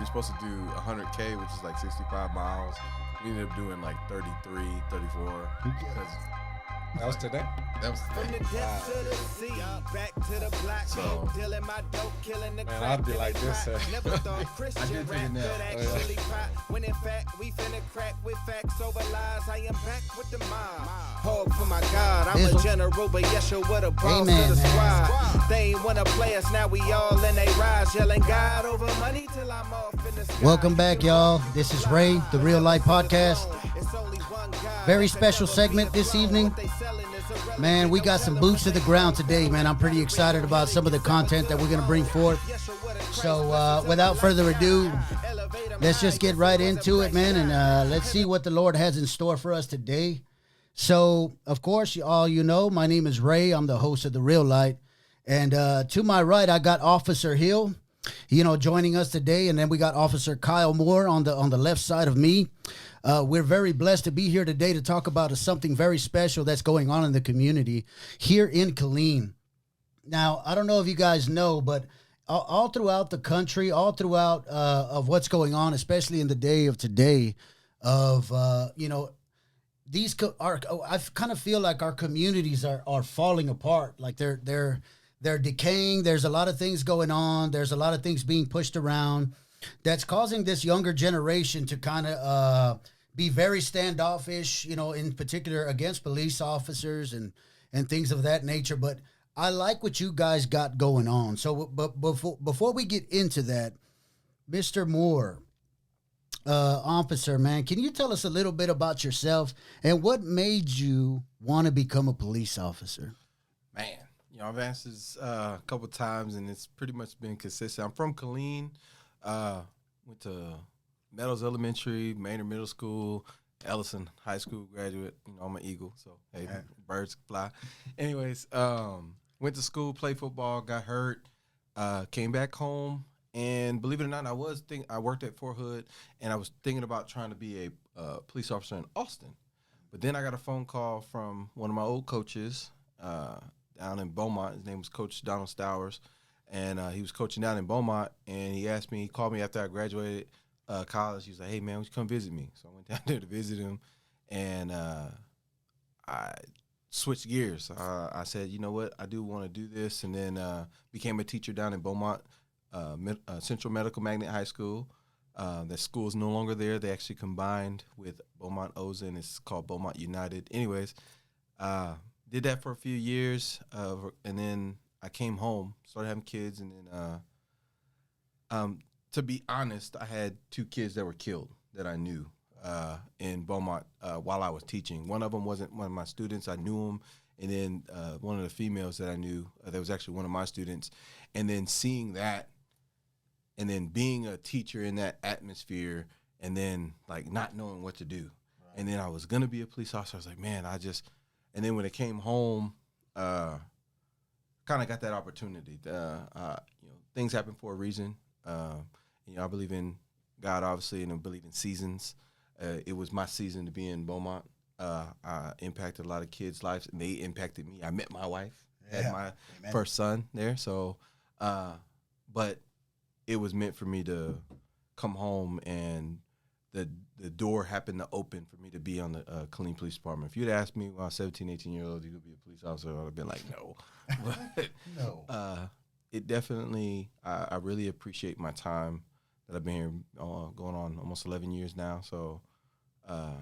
supposed to do 100K, which is like 65 miles. We ended up doing like 33, 34. That was today? That was From the depths to the sea, back to the block, So- dealing my dope, killing the Man, crack. I'd be like this, Never thought Christian take rap it now. could actually pop. When in fact, we finna crack with facts over lies. I am back with the mob. Hog for my God, I'm a general, but yes, you're with a boss to Amen, the man. squad. They ain't wanna play us, now we all in they rise, yelling God over money till I'm off in the sky. Welcome back, y'all. This is Ray, the Real Life Podcast. It's only one God. Very special segment this evening. Man, we got some boots to the ground today, man. I'm pretty excited about some of the content that we're going to bring forth. So without further ado, let's just get right into it, man, and let's see what the Lord has in store for us today. So, of course, all you know, my name is Ray. I'm the host of The Real Light. And to my right, I got Officer Hill, joining us today. And then we got Officer Kyle Moore on the left side of me. We're very blessed to be here today to talk about something very special that's going on in the community here in Killeen. Now, I don't know if you guys know, but all throughout the country, all throughout of what's going on, especially in the day of today, of I kind of feel like our communities are falling apart. Like they're decaying. There's a lot of things going on. There's a lot of things being pushed around that's causing this younger generation to kind of be very standoffish, in particular against police officers and things of that nature. But I like what you guys got going on. So, but before we get into that, Mr. Moore, officer, man, can you tell us a little bit about yourself and what made you want to become a police officer? Man, I've asked this a couple times, and it's pretty much been consistent. I'm from Killeen. Went to Meadows Elementary, Maynard Middle School, Ellison High School graduate. I'm an Eagle, so hey, birds fly. Anyways, went to school, played football, got hurt, came back home, and believe it or not, I worked at Fort Hood, and I was thinking about trying to be a police officer in Austin. But then I got a phone call from one of my old coaches down in Beaumont. His name was Coach Donald Stowers, and he was coaching down in Beaumont, and he called me after I graduated college. He was like, hey, man, would you come visit me? So I went down there to visit him, and I switched gears. I said, you know what, I do want to do this, and then became a teacher down in Beaumont, Central Medical Magnet High School. That school is no longer there. They actually combined with Beaumont Ozen. It's called Beaumont United. Anyways, did that for a few years, and then I came home, started having kids, and then to be honest, I had 2 kids that were killed that I knew in Beaumont while I was teaching. One of them wasn't one of my students. I knew him. And then one of the females that I knew, that was actually one of my students. And then seeing that, and then being a teacher in that atmosphere, and then like not knowing what to do. Right. And then I was going to be a police officer. I was like, man, and then when it came home, kind of got that opportunity. Things happen for a reason. I believe in God, obviously, and I believe in seasons. It was my season to be in Beaumont. I impacted a lot of kids' lives, and they impacted me. I met my wife, had my first son there. So, but it was meant for me to come home, and the door happened to open for me to be on the Killeen Police Department. If you'd asked me when I was 17, 18 years old, you could be a police officer, I would have been like, no. But No. It definitely, I really appreciate my time that I've been here going on almost 11 years now. So I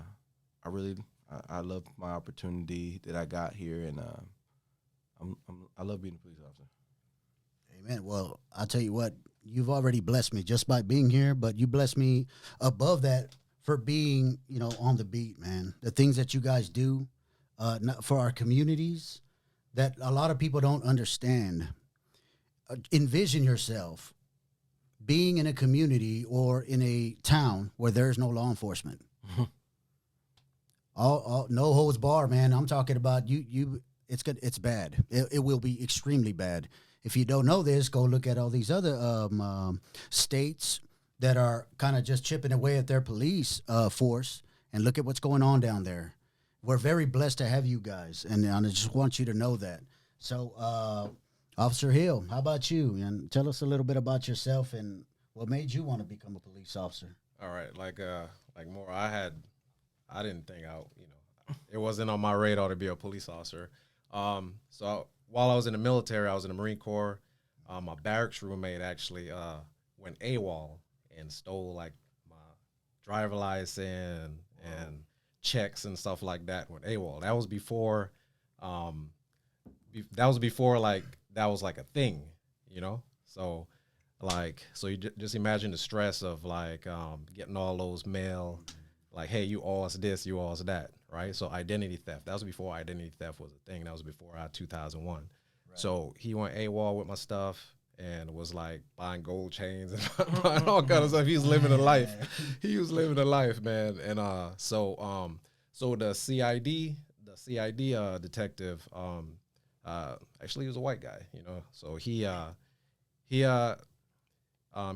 love my opportunity that I got here, and I love being a police officer. Amen. Well, I'll tell you what, you've already blessed me just by being here, but you blessed me above that for being, on the beat, man. The things that you guys do for our communities that a lot of people don't understand. Envision yourself being in a community or in a town where there's no law enforcement. all no holds bar, man. I'm talking about you. It's good. It's bad. It will be extremely bad. If you don't know this, go look at all these other states that are kind of just chipping away at their police force, and look at what's going on down there. We're very blessed to have you guys, and I just want you to know that. So, Officer Hill, how about you? And tell us a little bit about yourself and What made you want to become a police officer? All right, like more. I didn't think it wasn't on my radar to be a police officer. So while I was in the military, I was in the Marine Corps. My barracks roommate actually went AWOL and stole like my driver license and checks and stuff like that. Went AWOL. That was before. Like that was like a thing, So. So you just imagine the stress of like getting all those mail, like, hey, you owe us this, you owe us that, right? So identity theft. That was before identity theft was a thing. That was before 2001. Right. So he went AWOL with my stuff and was like buying gold chains and buying all kind of stuff. He was living a life. He was living a life, man. And so the CID detective, actually he was a white guy, So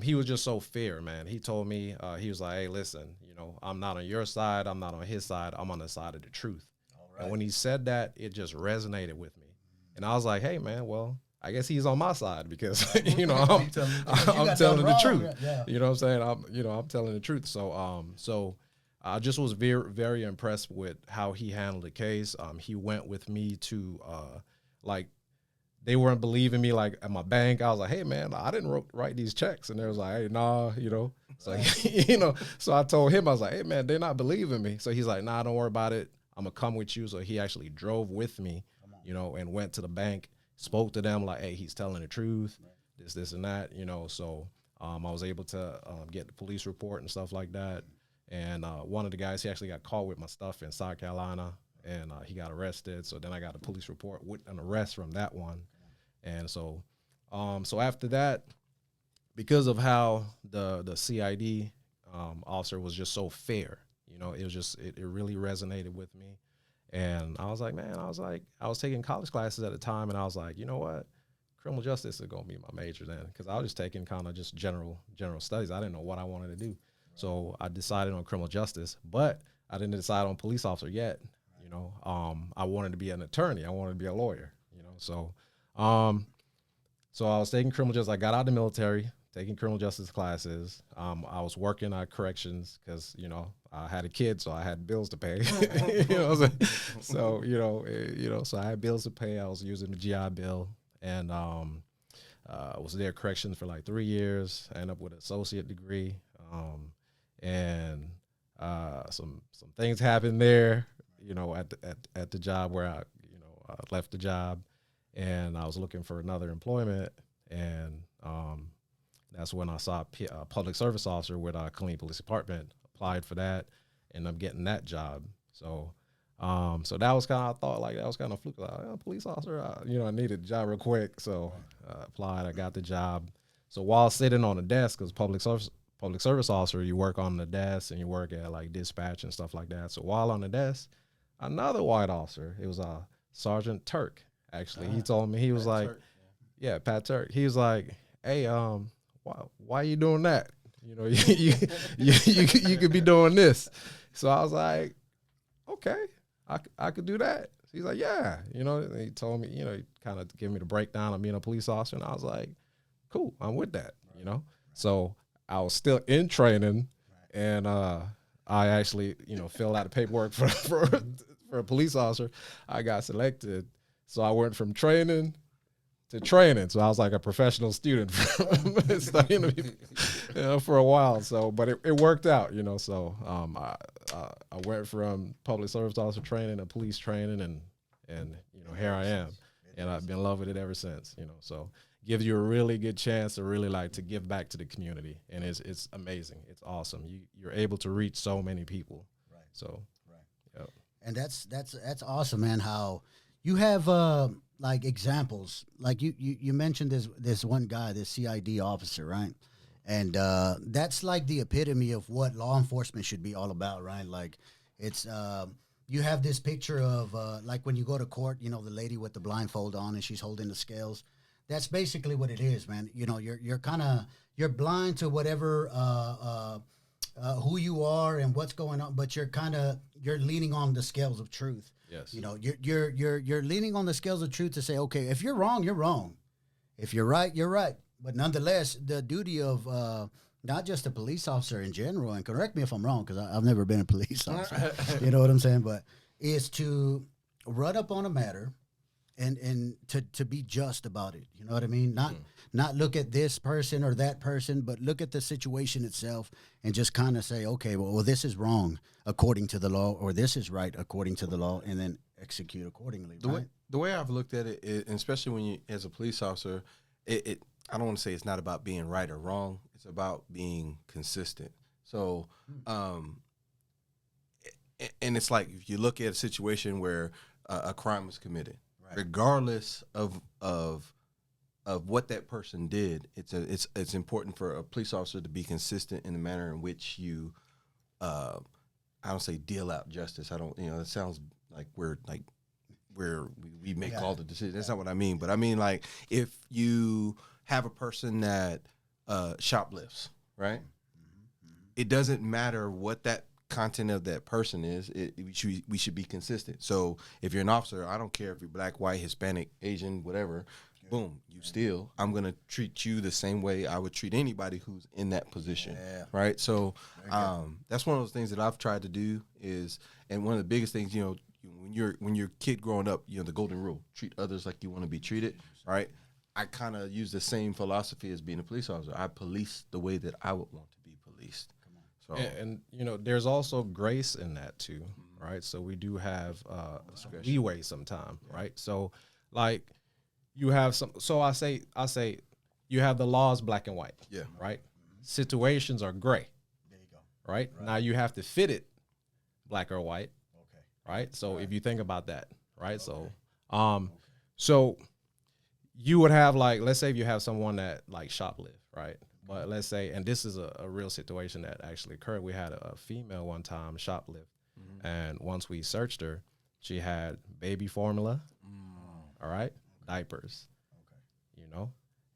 he was just so fair, man. He told me, he was like, hey, listen, I'm not on your side. I'm not on his side. I'm on the side of the truth. All right. And when he said that, it just resonated with me. And I was like, hey, man, well, I guess he's on my side because, I'm telling the truth. Yeah. You know what I'm saying? I'm telling the truth. So I just was very, very impressed with how he handled the case. He went with me to, they weren't believing me, like, at my bank. I was like, hey, man, I didn't write these checks. And they was like, hey, nah, So, so I told him, I was like, hey, man, they're not believing me. So he's like, nah, don't worry about it. I'm going to come with you. So he actually drove with me, and went to the bank, spoke to them like, hey, he's telling the truth, this, and that, So I was able to get the police report and stuff like that. And one of the guys, he actually got caught with my stuff in South Carolina. And he got arrested. So then I got a police report with an arrest from that one. And so after that, because of how the CID officer was just so fair, it was just, it really resonated with me. And I was like, man, I was taking college classes at the time, and I was like, you know what? Criminal justice is going to be my major then, because I was just taking kind of just general studies. I didn't know what I wanted to do. Right. So I decided on criminal justice, but I didn't decide on police officer yet. I wanted to be an attorney. I wanted to be a lawyer, So I was taking criminal justice. I got out of the military, taking criminal justice classes. I was working at corrections because, I had a kid, so I had bills to pay. So I had bills to pay. I was using the GI Bill, and I was there at corrections for like 3 years. I ended up with an associate degree, and some things happened there. At the job where I left the job, and I was looking for another employment, and that's when I saw a public service officer with Killeen Police Department. Applied for that, and I'm getting that job. So that was kind of, I thought like that was kind of fluke. Like, police officer, I needed a job real quick, so applied. I got the job. So while sitting on the desk, because public service officer, you work on the desk and you work at like dispatch and stuff like that. So while on the desk, another white officer, it was Sergeant Turk. Actually, he told me, he was like, Turk, yeah, Pat Turk. He was like, hey, why are you doing that? You could be doing this. So I was like, okay, I could do that. He's like, yeah, and he told me, he kind of gave me the breakdown of being a police officer, and I was like, cool, I'm with that, So I was still in training, and I actually, filled out the paperwork for a police officer. I got selected, so I went from training to training. So I was like a professional student studying for a while. So, but it worked out, So I went from public service officer training to police training, and here I am, and I've been in love with it ever since. So gives you a really good chance to really like to give back to the community, and it's amazing. It's awesome. You're able to reach so many people. Right. So, right. Yep. And that's awesome, man. How you have like examples, like you mentioned this one guy, this CID officer, right? And that's like the epitome of what law enforcement should be all about, right? Like it's you have this picture of like when you go to court, the lady with the blindfold on and she's holding the scales. That's basically what it is, man. You're blind to whatever who you are and what's going on, but you're leaning on the scales of truth. Yes. You're leaning on the scales of truth to say, okay, if you're wrong, you're wrong. If you're right, you're right. But nonetheless, the duty of not just a police officer in general, and correct me if I'm wrong, because I've never been a police officer, you know what I'm saying, but is to run up on a matter and to be just about it. You know what I mean? Not look at this person or that person, but look at the situation itself and just kind of say, okay, well, this is wrong according to the law, or this is right according to the law, and then execute accordingly. The way I've looked at it, and especially when you, as a police officer, I don't want to say it's not about being right or wrong. It's about being consistent. So, and it's like if you look at a situation where a crime was committed, regardless of what that person did, it's important for a police officer to be consistent in the manner in which you, I don't say deal out justice. I don't, it sounds like we make all the decisions. That's not what I mean. But I mean, like, if you have a person that shoplifts, right? It doesn't matter what that content of that person is. We should be consistent. So if you're an officer, I don't care if you're black, white, Hispanic, Asian, whatever. Boom, you steal. I'm gonna treat you the same way I would treat anybody who's in that position, right? So that's one of those things that I've tried to do is, and one of the biggest things, when you're a kid growing up, the golden rule: treat others like you want to be treated, right? I kind of use the same philosophy as being a police officer. I police the way that I would want to be policed. So, and there's also grace in that too, right? So we do have leeway sometime, right? So like you have some. So I say you have the laws black and white, right? Situations are gray. There you go. Right? Now you have to fit it black or white. Okay. Right? So if you think about that, right? So so you would have, like, let's say if you have someone that like shoplift, right? But let's say, and this is a real situation that actually occurred. We had a female one time shoplift, and once we searched her, she had baby formula, all right, diapers,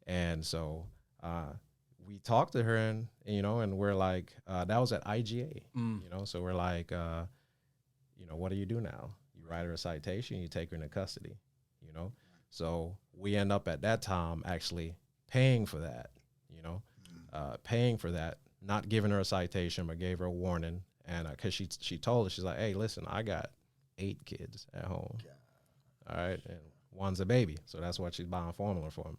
and so we talked to her, and we're like, that was at IGA, so we're like, what do you do now? You write her a citation, you take her into custody, So we end up at that time actually paying for that, not giving her a citation, but gave her a warning. And because she told us, she's like, hey, listen, I got 8 kids at home. All right. And one's a baby. So that's what she's buying formula for.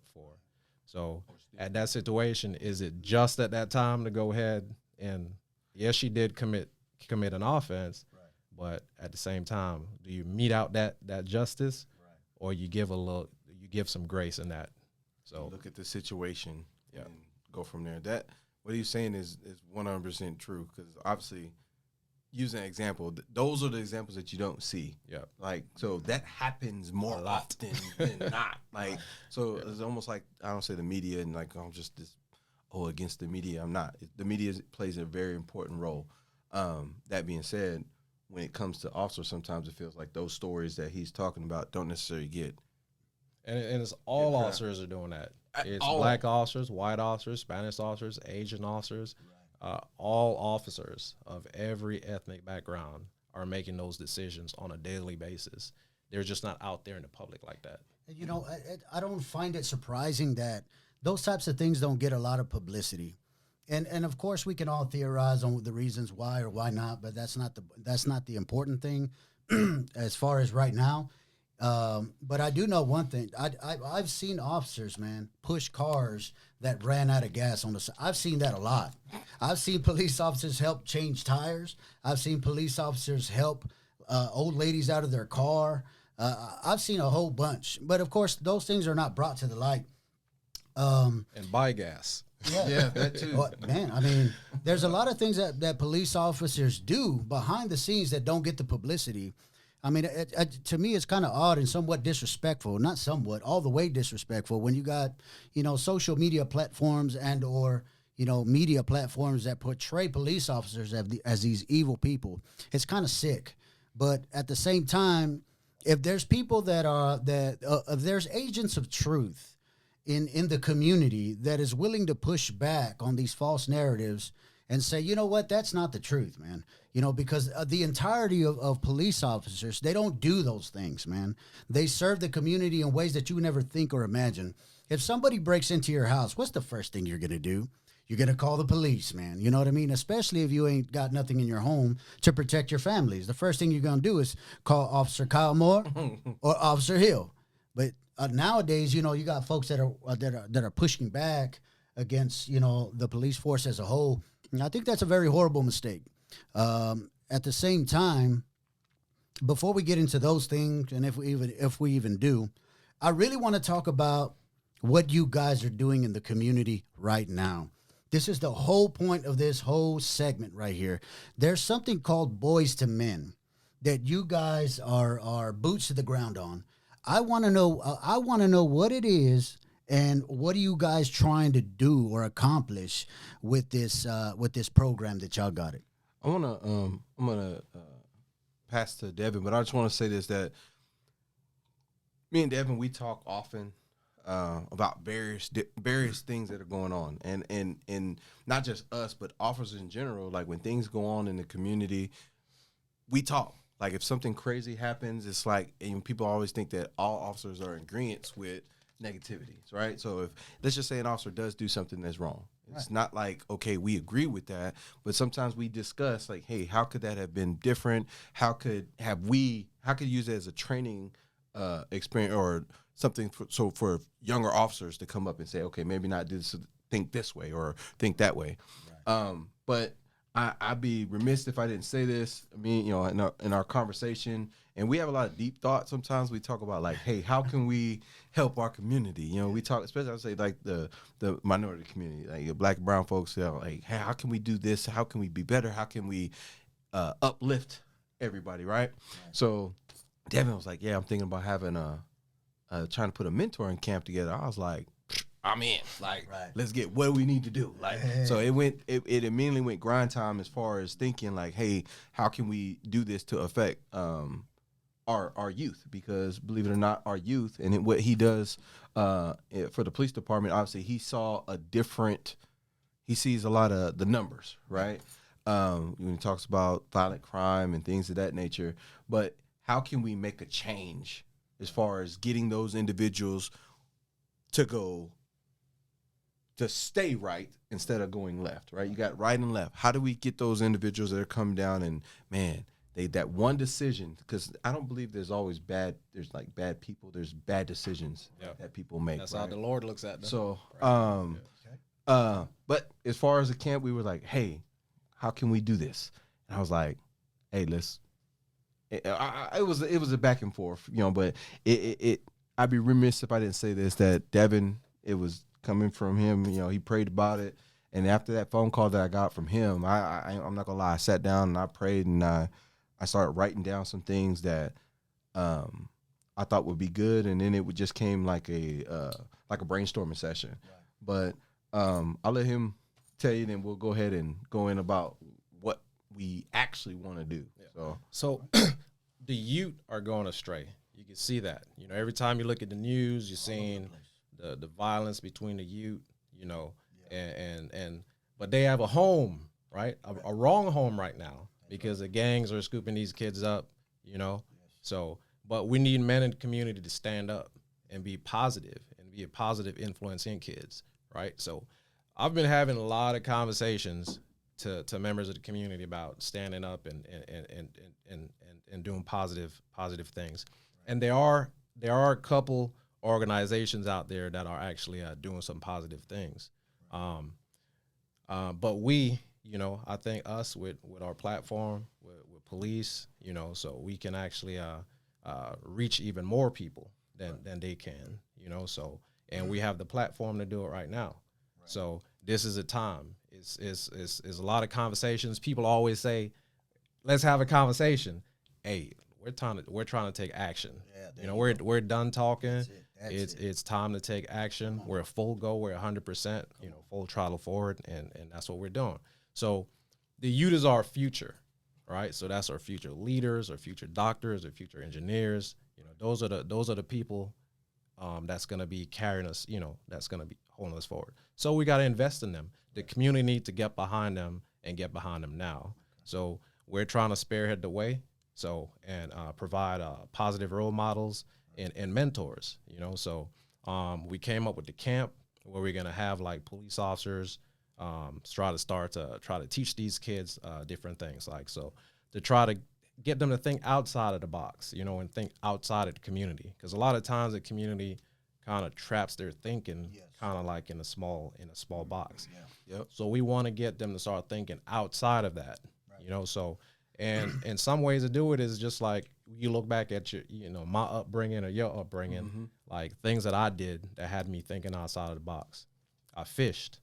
So at that situation, is it just at that time to go ahead and, yes, she did commit an offense, but at the same time, do you mete out that justice, or you give some grace in that? So look at the situation and go from there. That what he's saying is 100% true, because obviously, using an example, those are the examples that you don't see. Yeah, like, so that happens more often than not. Like, so it's almost like, I don't say the media and like I'm just against the media. I'm not. The media plays a very important role. That being said, when it comes to officers, sometimes it feels like those stories that he's talking about don't necessarily get. And it's all officers are doing that. It's black officers, white officers, Spanish officers, Asian officers. All officers of every ethnic background are making those decisions on a daily basis. They're just not out there in the public like that. I don't find it surprising that those types of things don't get a lot of publicity. And of course, we can all theorize on the reasons why or why not, but that's not the important thing as far as right now. But I do know one thing. I've seen officers, man, push cars that ran out of gas on the side. I've seen that a lot. I've seen police officers help change tires. I've seen police officers help old ladies out of their car. I've seen a whole bunch. But, of course, those things are not brought to the light. And buy gas. Yeah, that too. Well, man, I mean, there's a lot of things that police officers do behind the scenes that don't get the publicity. I mean, to me, it's kind of odd and somewhat disrespectful. Not somewhat, all the way disrespectful when you got, social media platforms and or, media platforms that portray police officers as these evil people. It's kind of sick. But at the same time, if there's people if there's agents of truth in the community that is willing to push back on these false narratives and say, you know what, that's not the truth, man. Because the entirety of police officers, they don't do those things, man. They serve the community in ways that you never think or imagine. If somebody breaks into your house, what's the first thing you're going to do? You're going to call the police, man. You know what I mean? Especially if you ain't got nothing in your home to protect your families. The first thing you're going to do is call Officer Kyle Moore or Officer Hill. But nowadays, you got folks that are pushing back against, the police force as a whole. And I think that's a very horrible mistake. At the same time, before we get into those things, and if we even do, I really want to talk about what you guys are doing in the community right now. This is the whole point of this whole segment right here. There's something called Boys to Men that you guys are boots to the ground on. I want to know what it is and what are you guys trying to do or accomplish with this program that y'all got it. I'm gonna pass to Devin, but I just want to say this, that me and Devin, we talk often about various things that are going on, and not just us, but officers in general. Like when things go on in the community, we talk. Like if something crazy happens, it's like, and people always think that all officers are in agreement with negativities, right? So if, let's just say an officer does do something that's wrong, it's not like, okay, we agree with that, but sometimes we discuss like, hey, how could that have been different? How could you use it as a training experience or something for younger officers to come up and say, okay, maybe not think this way or think that way. Right. But I'd be remiss if I didn't say this. I mean, in our conversation, and we have a lot of deep thoughts. Sometimes we talk about like, hey, how can we help our community? We talk, especially I would say like the minority community, like the Black and brown folks. Like, hey, how can we do this? How can we be better? How can we uplift everybody? Right. So Devin was like, yeah, I'm thinking about having trying to put a mentoring camp together. I was like, I'm in. Like, let's get what we need to do. Like, so it immediately went grind time as far as thinking like, hey, how can we do this to affect our youth? Because believe it or not, our youth and what he does for the police department, obviously he sees a lot of the numbers, right? When he talks about violent crime and things of that nature, but how can we make a change as far as getting those individuals to stay right instead of going left, right? You got right and left. How do we get those individuals that are coming down and, man, that one decision, because I don't believe there's always bad people. There's bad decisions that people make. That's how the Lord looks at them. So, but as far as the camp, we were like, hey, how can we do this? And I was like, hey, it was a back and forth, but I'd be remiss if I didn't say this, that Devin, it was coming from him, he prayed about it. And after that phone call that I got from him, I'm not gonna lie, I sat down and I prayed and I started writing down some things that I thought would be good. And then it would just came like a brainstorming session. Right. But I'll let him tell you, then we'll go ahead and go in about what we actually want to do. Yeah. So the youth are going astray. You can see that. Every time you look at the news, you're seeing the violence between the youth, but they have a home, right? A wrong home right now because the gangs are scooping these kids up, So, but we need men in the community to stand up and be positive and be a positive influence in kids, right? So I've been having a lot of conversations to members of the community about standing up and doing positive things. And there are a couple organizations out there that are actually doing some positive things. But we, I think us with our platform, with police, so we can actually reach even more people than they can, so, and we have the platform to do it right now. Right. So this is a time. It's a lot of conversations. People always say, let's have a conversation. Hey, we're trying to take action. Yeah, we're done talking. It's time to take action. We're a full go. We're 100%, full throttle forward, and that's what we're doing. So the youth is our future, right? So that's our future leaders, our future doctors, our future engineers. Those are the people that's going to be carrying us. That's going to be holding us forward. So we got to invest in them. The community needs to get behind them and get behind them now. So we're trying to spearhead the way. So, and provide positive role models and mentors, So we came up with the camp where we're going to have like police officers try to teach these kids different things, like, so to try to get them to think outside of the box, and think outside of the community, because a lot of times the community kind of traps their thinking, kind of like in a small box. Yep. So we want to get them to start thinking outside of that, so, and in some ways to do it is just like you look back at your, my upbringing or your upbringing, like things that I did that had me thinking outside of the box. I fished,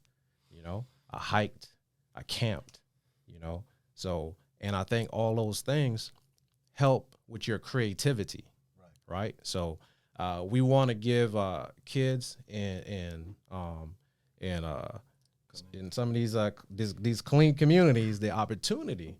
I hiked, I camped, so, and I think all those things help with your creativity, right? So we want to give kids in some of these clean communities the opportunity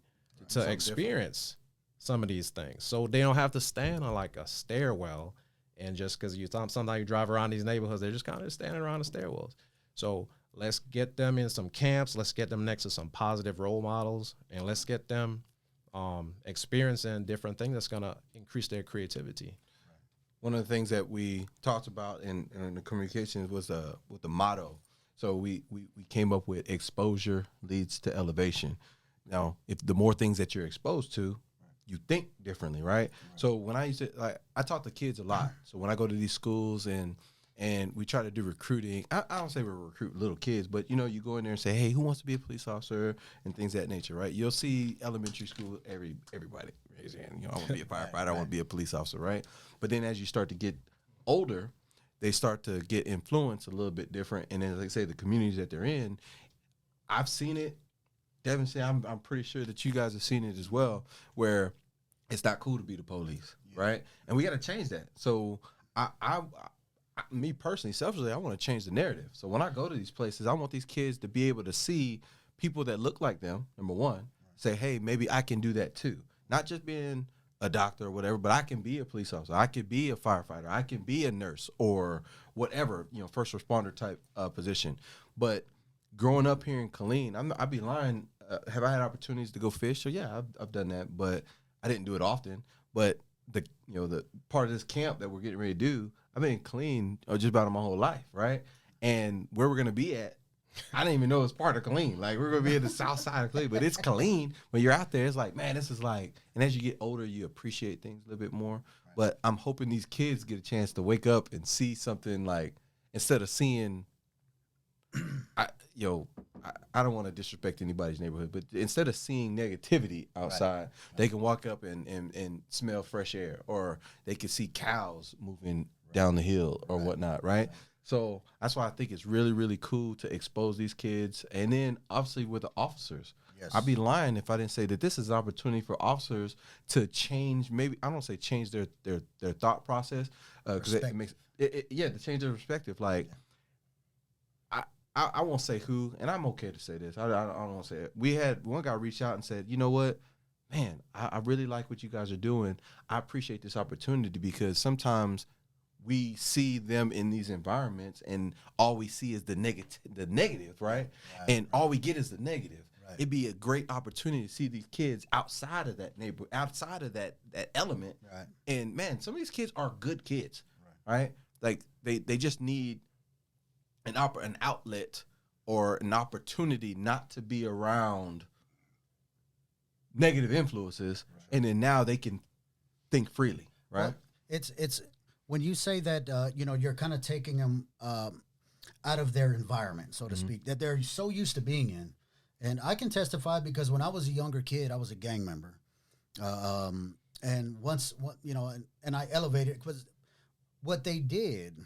to experience some of these things, so they don't have to stand on like a stairwell, and just because sometimes you drive around these neighborhoods, they're just kind of standing around the stairwells. So let's get them in some camps. Let's get them next to some positive role models, and let's get them experiencing different things that's going to increase their creativity. One of the things that we talked about in the communications was with the motto. So we came up with exposure leads to elevation. Now, if the more things that you're exposed to, you think differently, right? So when I talk to kids a lot. So when I go to these schools and we try to do recruiting, I don't say we recruit little kids, but you go in there and say, hey, who wants to be a police officer and things of that nature, right? You'll see elementary school, everybody raise their hand. I want to be a firefighter, I want to be a police officer, right? But then as you start to get older, they start to get influenced a little bit different. And then, like I say, the communities that they're in, I've seen it. Devin said, I'm pretty sure that you guys have seen it as well, where it's not cool to be the police, right? And we got to change that. So me personally, selfishly, I want to change the narrative. So when I go to these places, I want these kids to be able to see people that look like them, number one, say, hey, maybe I can do that too. Not just being a doctor or whatever, but I can be a police officer. I could be a firefighter. I can be a nurse or whatever, first responder type position. But growing up here in Killeen, I'd be lying. Have I had opportunities to go fish? So yeah, I've done that, but I didn't do it often. But the part of this camp that we're getting ready to do, I've been clean just about my whole life, right? And where we're gonna be at, I didn't even know it's part of Killeen. Like, we're gonna be at the south side of Killeen, but it's Killeen. When you're out there, it's like, man, this is like. And as you get older, you appreciate things a little bit more. But I'm hoping these kids get a chance to wake up and see something, like, instead of seeing, I don't want to disrespect anybody's neighborhood, but instead of seeing negativity outside, they can walk up and smell fresh air, or they can see cows moving down the hill or whatnot, right? So that's why I think it's really, really cool to expose these kids. And then obviously with the officers, I'd be lying if I didn't say that this is an opportunity for officers to change, maybe, I don't say change their thought process, because it makes, to change their perspective. Like, I won't say who, and I'm okay to say this. I don't want to say it. We had one guy reach out and said, you know what, man, I really like what you guys are doing. I appreciate this opportunity, because sometimes we see them in these environments and all we see is the negative, right? And all we get is the negative. It'd be a great opportunity to see these kids outside of that neighborhood, outside of that element. And man, some of these kids are good kids, right? Like they just need an outlet or an opportunity not to be around negative influences, and then now they can think freely, right? Well, it's when you say that you're kind of taking them out of their environment, so to speak, that they're so used to being in. And I can testify, because when I was a younger kid, I was a gang member, and once and I elevated, because what they did.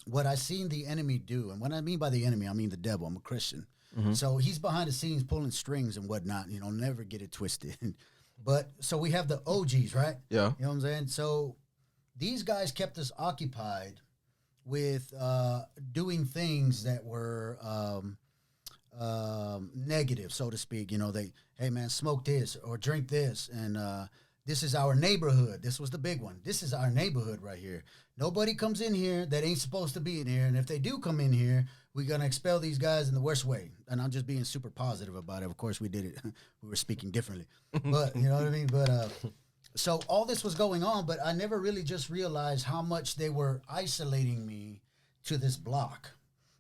What I seen the enemy do, and what I mean by the enemy, I mean the devil. I'm a Christian. So he's behind the scenes pulling strings and whatnot, never get it twisted. But so we have the OGs, right? Yeah. You know what I'm saying? So these guys kept us occupied with doing things that were negative, so to speak. Hey man, smoke this or drink this, and this is our neighborhood. This was the big one. This is our neighborhood right here. Nobody comes in here that ain't supposed to be in here. And if they do come in here, we're going to expel these guys in the worst way. And I'm just being super positive about it. Of course, we did it. We were speaking differently. But, you know what I mean? But so all this was going on, but I never really just realized how much they were isolating me to this block.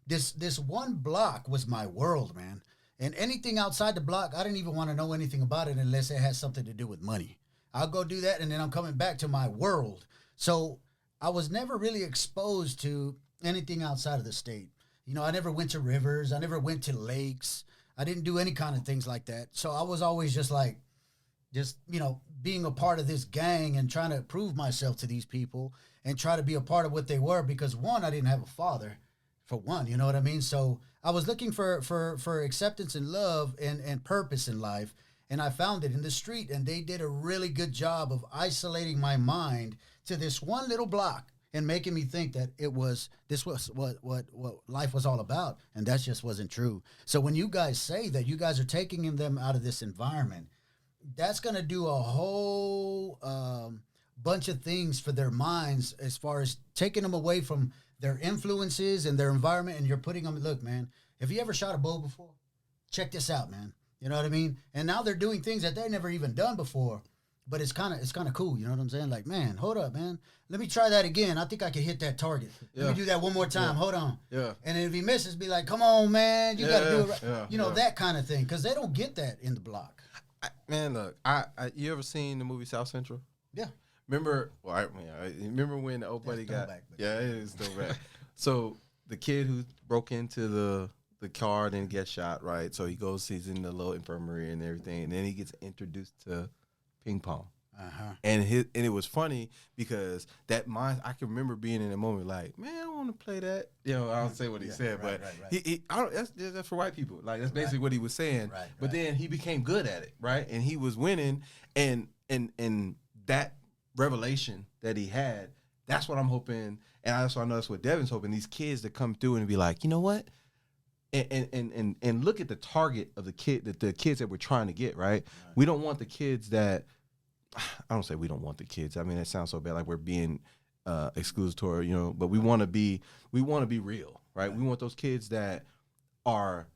this one block was my world, man. And anything outside the block, I didn't even want to know anything about it unless it had something to do with money. I'll go do that, and then I'm coming back to my world. So I was never really exposed to anything outside of the state. You know, I never went to rivers. I never went to lakes. I didn't do any kind of things like that. So I was always just like, you know, being a part of this gang and trying to prove myself to these people and try to be a part of what they were because, one, I didn't have a father, for one, you know what I mean? So I was looking for acceptance and love and purpose in life, and I found it in the street, and they did a really good job of isolating my mind to this one little block and making me think that this was what life was all about, and that just wasn't true. So when you guys say that you guys are taking them out of this environment, that's going to do a whole bunch of things for their minds as far as taking them away from their influences and their environment, and you're putting them, look, man, have you ever shot a bow before? Check this out, man. You know what I mean? And now they're doing things that they never even done before. But it's kind of cool, you know what I'm saying? Like, man, hold up, man. Let me try that again. I think I can hit that target. Let me do that one more time. Hold on. Yeah. And if he misses, be like, come on, man. You got to do it right. You know, that kind of thing. Because they don't get that in the block. Man, look, you ever seen the movie South Central? Yeah. Remember, remember when the old buddy got, yeah, it is still back. So the kid who broke into the car and get shot, right? So he goes, he's in the little infirmary and everything, and then he gets introduced to ping pong. And it was funny because I can remember being in a moment like, man, I want to play that. You know, I don't say what he said, but that's for white people. Like that's basically what he was saying. But then he became good at it, right? And he was winning, and that revelation that he had, that's what I'm hoping, and I know that's what Devin's hoping. These kids that come through and be like, you know what? And look at the target of the kids that we're trying to get, right? We don't want the kids that. I don't say we don't want the kids. I mean, that sounds so bad, like we're being exclusatory, you know. But we want to be real, right? We want those kids that are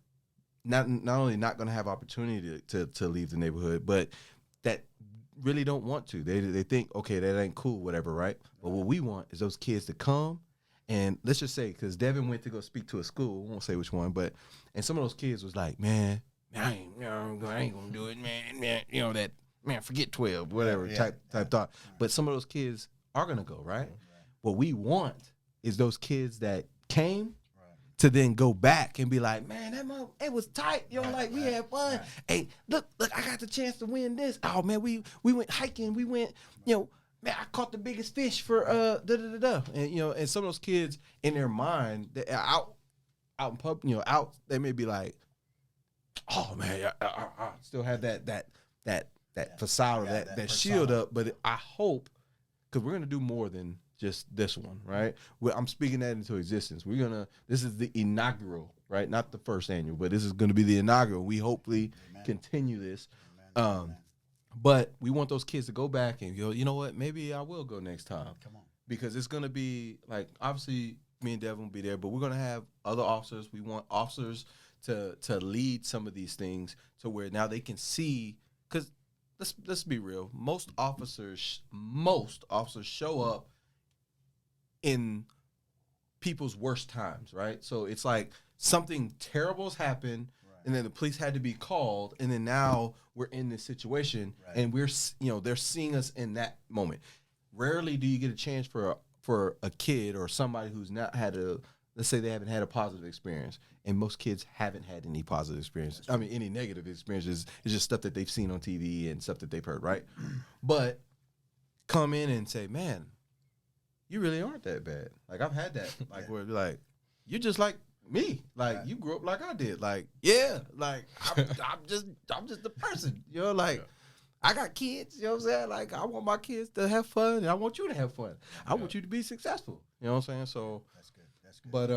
not only not going to have opportunity to leave the neighborhood, but that really don't want to. They think, okay, that ain't cool, whatever, right? But what we want is those kids to come, and let's just say, because Devin went to go speak to a school, I won't say which one, and some of those kids was like, man, I ain't gonna do it, man, you know that. Man, forget 12, whatever, type thought. But some of those kids are going to go, right? What we want is those kids that came to then go back and be like, man, it was tight. You know, like we had fun. Hey, look, I got the chance to win this. Oh, man, we went hiking. We went, you know, man, I caught the biggest fish for da-da-da-da. And, you know, and some of those kids in their mind, they're out in public, you know, they may be like, oh, man, I still have that facade, that shield up, but I hope, because we're gonna do more than just this one, right? I'm speaking that into existence. This is the inaugural, right? Not the first annual, but this is gonna be the inaugural. We hopefully continue this. But we want those kids to go back and go, you know what? Maybe I will go next time. Come on, because it's gonna be like, obviously me and Devin will be there, but we're gonna have other officers. We want officers to lead some of these things to where now they can see, because. Let's be real. Most officers show up in people's worst times, right? So it's like something terrible's happened, and then the police had to be called, and then now we're in this situation, and they're seeing us in that moment. Rarely do you get a chance for a kid or somebody who's not had let's say they haven't had a positive experience, and most kids haven't had any positive experience. I mean, any negative experiences. It's just stuff that they've seen on TV and stuff that they've heard, right? But come in and say, man, you really aren't that bad. Like, I've had that. Like, where it'd be like, you're just like me. Like, you grew up like I did. Like, yeah, like, I'm just the person. You know, like, I got kids, you know what I'm saying? Like, I want my kids to have fun, and I want you to have fun. I want you to be successful. You know what I'm saying? So that's good. But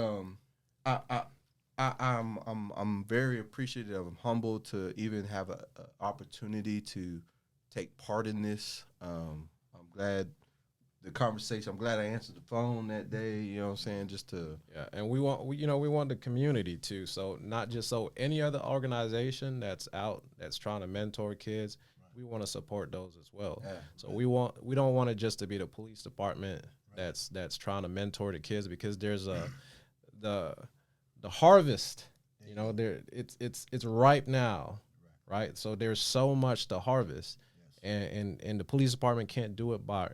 I'm very appreciative. I'm humbled to even have an opportunity to take part in this. I'm glad the conversation. I'm glad I answered the phone that day. You know what I'm saying? Just to and we want the community too. So not just so any other organization that's trying to mentor kids. We want to support those as well. Yeah. So we don't want it just to be the police department that's trying to mentor the kids, because there's the the harvest, you know, it's ripe now, right? So there's so much to harvest, and the police department can't do it by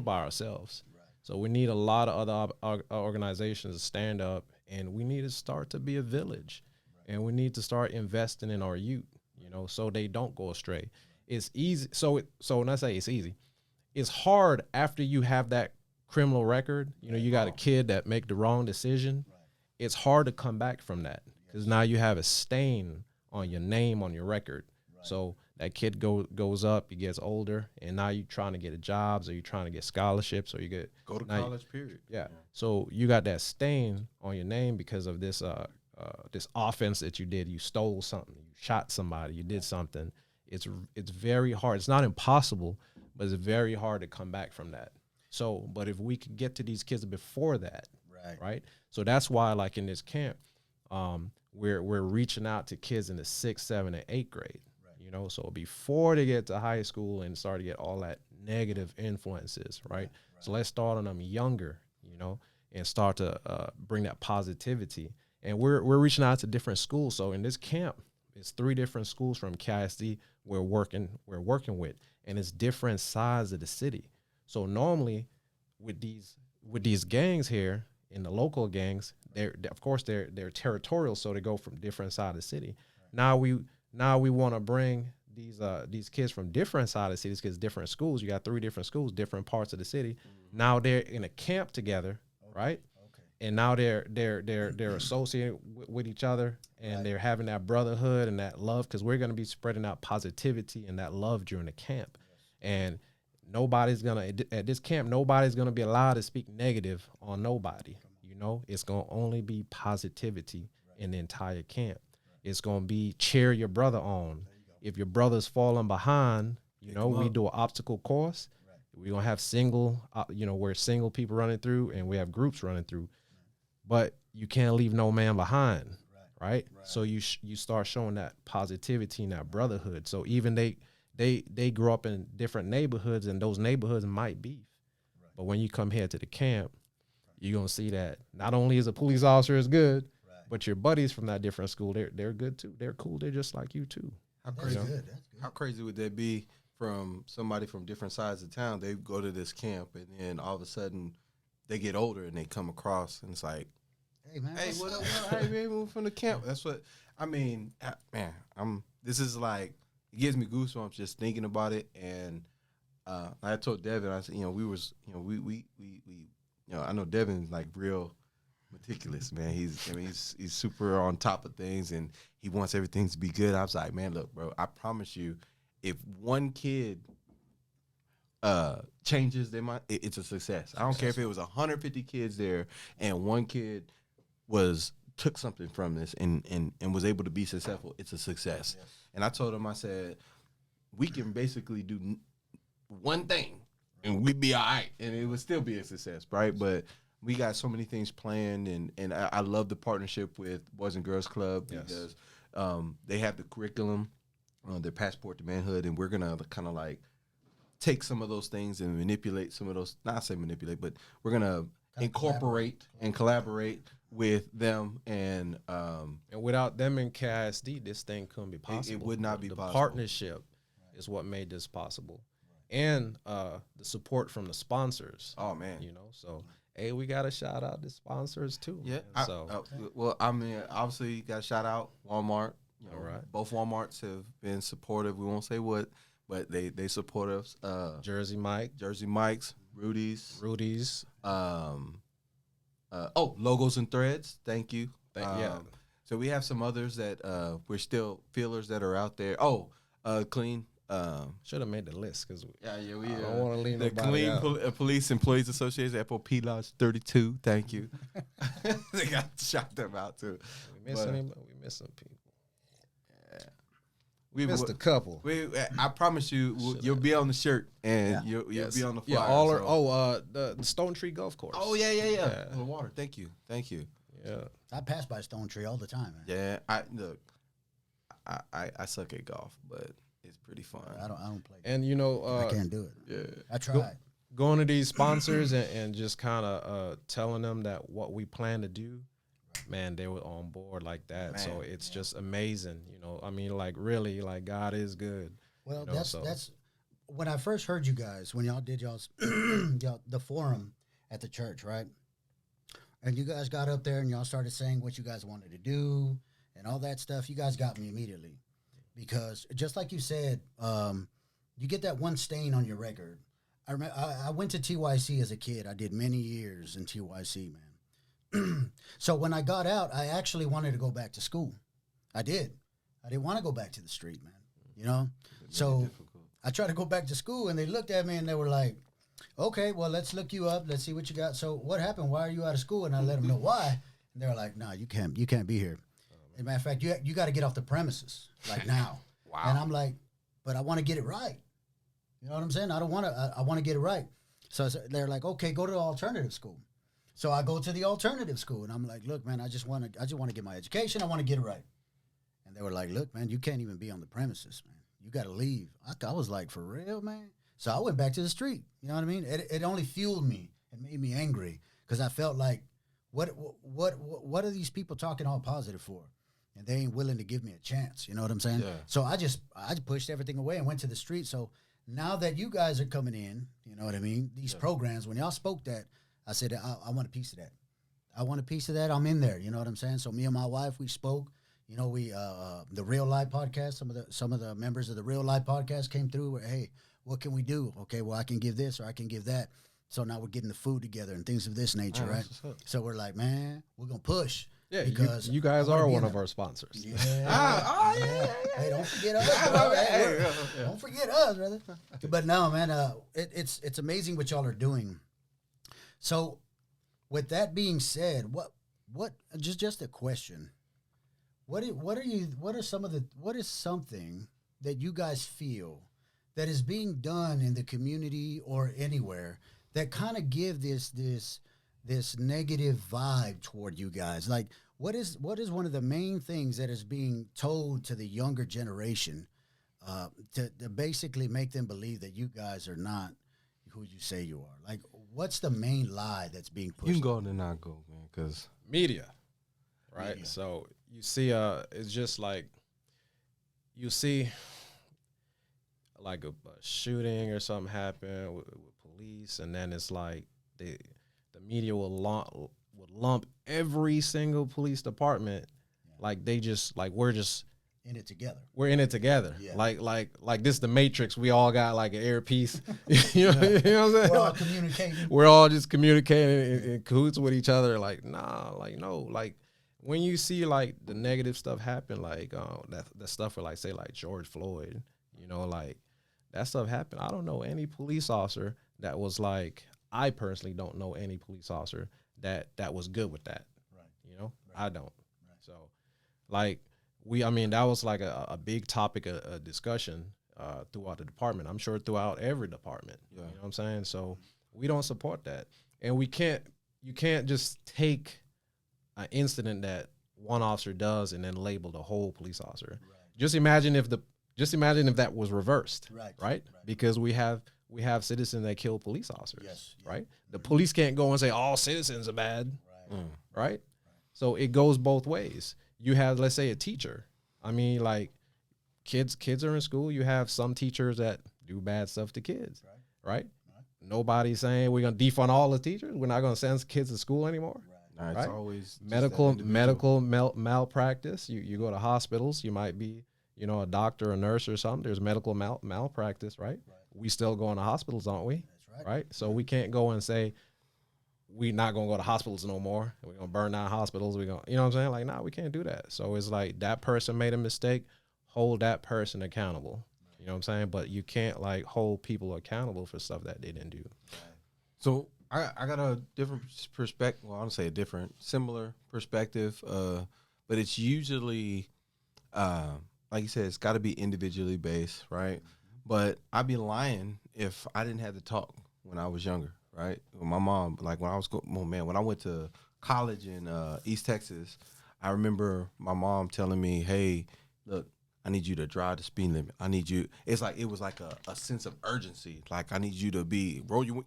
ourselves. So we need a lot of other organizations to stand up, and we need to start to be a village, and we need to start investing in our youth, you know, so they don't go astray. It's easy. So when I say it's easy, it's hard after you have that criminal record. You know, you got a kid that make the wrong decision. It's hard to come back from that because now you have a stain on your name, on your record. So that kid goes up, he gets older, and now you're trying to get jobs, or you're trying to get scholarships, or you go to college. Period. Yeah. So you got that stain on your name because of this this offense that you did. You stole something, you shot somebody, you did something. It's very hard. It's not impossible, but it's very hard to come back from that. So, but if we could get to these kids before that, right? So that's why, like in this camp, we're reaching out to kids in the 6th, 7th, and 8th grade. You know, so before they get to high school and start to get all that negative influences, right? So let's start on them younger, you know, and start to bring that positivity. And we're reaching out to different schools. So in this camp, it's 3 different schools from KISD we're working with, and it's different sides of the city. So normally with these gangs here, in the local gangs, they're territorial, so they go from different side of the city. Now we want to bring these kids from different side of the cities, because different schools. You got 3 different schools, different parts of the city. Now they're in a camp together, right? And now they're associated with each other, and they're having that brotherhood and that love, because we're going to be spreading out positivity and that love during the camp. And at this camp, nobody's going to be allowed to speak negative on nobody. You know, it's going to only be positivity in the entire camp. It's going to be cheer your brother on. If your brother's falling behind, you know, we do an obstacle course. We're going to have where single people running through, and we have groups running through. But you can't leave no man behind, right? So you start showing that positivity and that brotherhood. So even they grow up in different neighborhoods, and those neighborhoods might beef. But when you come here to the camp, you're going to see that not only is a police officer is good, but your buddies from that different school, they're good too. They're cool. They're just like you too. How crazy? That's good. How crazy would that be from somebody from different sides of town? They go to this camp, and then all of a sudden they get older and they come across, and it's like, hey man, hey, what up? Hey man, moving from the camp. That's what I mean. Man, this is like, it gives me goosebumps just thinking about it. And I told Devin, I said, I know Devin's like real meticulous, man. He's super on top of things, and he wants everything to be good. I was like, man, look, bro, I promise you, if one kid changes their mind, it's a success. I don't care if it was 150 kids there and one kid took something from this and was able to be successful. It's a success. Yes. And I told him, I said, we can basically do one thing and we'd be all right, and it would still be a success, right? But we got so many things planned, and I love the partnership with Boys and Girls Club, because they have the curriculum, their passport to manhood, and we're gonna kind of like take some of those things and manipulate some of those. Not say manipulate, but we're gonna incorporate and collaborate with them, and without them in KISD, this thing couldn't be possible. It would not be possible. The partnership is what made this possible, and the support from the sponsors. Oh man, you know, so. Hey, we got to shout out the sponsors too. Yeah. Obviously, you got to shout out Walmart. All right. Both Walmarts have been supportive. We won't say what, but they support us. Jersey Mike's, Rudy's. Logos and Threads. Thank you. Yeah. So we have some others that we're still feelers that are out there. Clean. Should have made the list, because we I don't want to leave the nobody out. Police Employees Association, FOP Lodge 32. Thank you. They got shout them out too. We missing people. Yeah. We missed a couple. I promise you, you'll be on the shirt, and you'll be on the flyer. Yeah, the Stone Tree Golf Course. Oh yeah. The water. Thank you. Yeah, I pass by Stone Tree all the time, man. Yeah, I suck at golf, but it's pretty fun. I don't play. And I can't do it. Yeah, I tried. Going to these sponsors and just kind of telling them that what we plan to do, man, they were on board like that. Man, so it's just amazing, you know. I mean, like really, like God is good. Well, you know, that's when I first heard you guys when y'all did y'all's the forum at the church, right? And you guys got up there and y'all started saying what you guys wanted to do and all that stuff. You guys got me immediately because just like you said, you get that one stain on your record. I remember I went to TYC as a kid. I did many years in TYC, man. So when I got out, I actually wanted to go back to school. I did. I didn't want to go back to the street, man. You know? So I tried to go back to school, and they looked at me, and they were like, okay, well, let's look you up. Let's see what you got. So what happened? Why are you out of school? And I let them know why. And they're like, no, you can't be here. As a matter of fact, you got to get off the premises like now. Wow. And I'm like, but I want to get it right. You know what I'm saying? I don't want to. I want to get it right. So they're like, okay, go to the alternative school. So I go to the alternative school, and I'm like, look, man, I just want to get my education. I want to get it right. And they were like, look, man, you can't even be on the premises, man. You got to leave. I was like, for real, man? So I went back to the street. You know what I mean? It only fueled me. It made me angry because I felt like, what are these people talking all positive for? And they ain't willing to give me a chance. You know what I'm saying? Yeah. So I pushed everything away and went to the street. So now that you guys are coming in, you know what I mean? These programs, when y'all spoke that, I said, I want a piece of that. I want a piece of that. I'm in there. You know what I'm saying? So me and my wife, we spoke. You know, we the Real Life podcast. Some of the members of the Real Life podcast came through. Where, hey, what can we do? Okay, well, I can give this or I can give that. So now we're getting the food together and things of this nature, right? So we're like, man, we're gonna push. Yeah, because you guys are one of our sponsors. Yeah. Hey, don't forget us. Bro. Don't forget us, brother. But no, man, it's amazing what y'all are doing. So, with that being said, what just a question. What is something that you guys feel that is being done in the community or anywhere that kind of give this negative vibe toward you guys? Like, what is one of the main things that is being told to the younger generation to basically make them believe that you guys are not who you say you are? Like, what's the main lie that's being pushed? You can go and then I'll go, man, because Media, right? Media. So you see, it's just like you see like a shooting or something happen with police, and then it's like the media will lump every single police department like they just like we're just in it together. We're in it together. Yeah. Like this the Matrix. We all got like an earpiece. you know what I'm saying? We're all communicating. We're all just communicating in cahoots with each other. Like, nah, like no. Like when you see like the negative stuff happen, like that stuff with like say like George Floyd, you know, like that stuff happened. I don't know any police officer that was like, I personally don't know any police officer that was good with that. Right. You know, Right. I don't. Right. So like that was like a big topic of discussion throughout the department. I'm sure throughout every department. Yeah. You know what I'm saying? So we don't support that. And you can't just take an incident that one officer does and then label the whole police officer. Right. Just imagine if that was reversed. Right. Because we have citizens that kill police officers. Yes. Right? The police can't go and say all citizens are bad. Right. Right? So it goes both ways. You have, let's say, a teacher. I mean, like kids are in school. You have some teachers that do bad stuff to kids. Right? Nobody's saying we're gonna defund all the teachers. We're not gonna send kids to school anymore. Nah, it's Right? always just medical malpractice. You go to hospitals. You might be, you know, a doctor, a nurse, or something. There's medical malpractice, right? We still go into hospitals, aren't we? That's right. Right. So we can't go and say we're not gonna go to hospitals no more. We're gonna burn down hospitals. We're gonna, you know what I'm saying? Like, nah, we can't do that. So it's like that person made a mistake. Hold that person accountable. You know what I'm saying? But you can't like hold people accountable for stuff that they didn't do. So I got a different perspective. Well, I don't say a different, similar perspective. But it's usually, like you said, it's got to be individually based, right? But I'd be lying if I didn't have to talk when I was younger, right? With my mom, like when I went to college in East Texas, I remember my mom telling me, "Hey, look, I need you to drive the speed limit. I need you." It's like it was like a sense of urgency. Like I need you to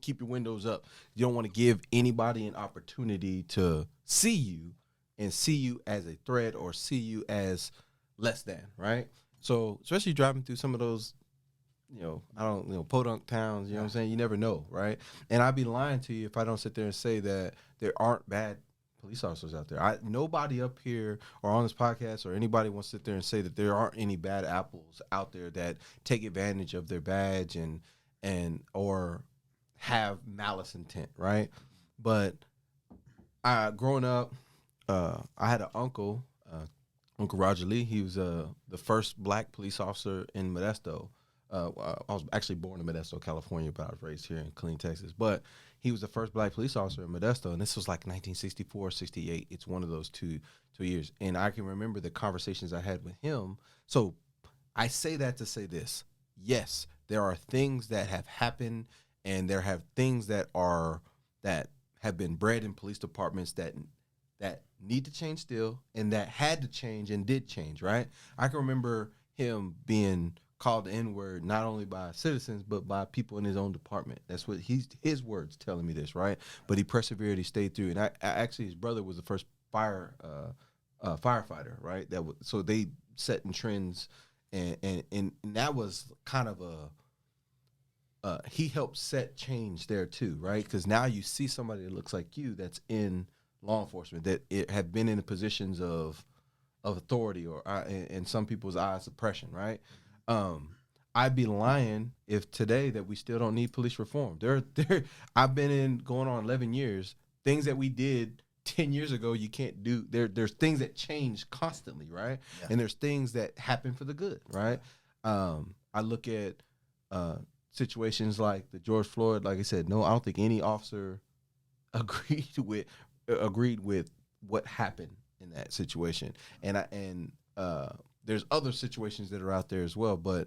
keep your windows up. You don't want to give anybody an opportunity to see you and see you as a threat or see you as less than, right? So especially driving through some of those, podunk towns, you know what I'm saying? You never know, right? And I'd be lying to you if I don't sit there and say that there aren't bad police officers out there. Nobody up here or on this podcast or anybody wants to sit there and say that there aren't any bad apples out there that take advantage of their badge and or have malice intent, right? But growing up, I had an uncle, Uncle Roger Lee. He was the first black police officer in Modesto. I was actually born in Modesto, California, but I was raised here in Killeen, Texas. But he was the first black police officer in Modesto, and this was like 1964, 68. It's one of those two years. And I can remember the conversations I had with him. So I say that to say this. Yes, there are things that have happened, and there have things that have been bred in police departments that need to change still, and that had to change and did change, right? I can remember him being called the N-word not only by citizens but by people in his own department. That's what his words telling me this, right? But he persevered, he stayed through, and I actually his brother was the first firefighter, right? So they set in trends, and that was kind of he helped set change there too, right? Because now you see somebody that looks like you that's in law enforcement that have been in the positions of authority or in some people's eyes oppression, right? I'd be lying if today that we still don't need police reform. I've been going on 11 years. Things that we did 10 years ago, you can't do. There's things that change constantly, right? Yeah. And there's things that happen for the good, right? I look at situations like the George Floyd. Like I said, no, I don't think any officer agreed with what happened in that situation. And there's other situations that are out there as well, but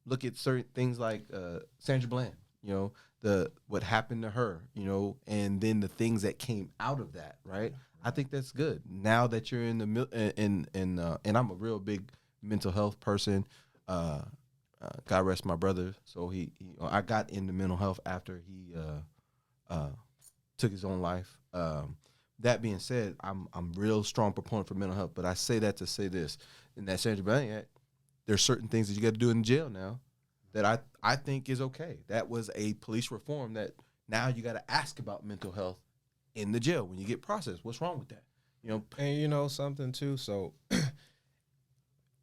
look at certain things like Sandra Bland, what happened to her, and then the things that came out of that, right? I think that's good. Now that you're in the and I'm a real big mental health person. God rest my brother. So I got into mental health after he took his own life. That being said, I'm real strong proponent for mental health, but I say that to say this. In that Sandra Bland Act, there's certain things that you got to do in jail now that I think is okay. That was a police reform that now you got to ask about mental health in the jail when you get processed. What's wrong with that? And something too. So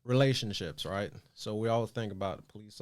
relationships, right? So we all think about police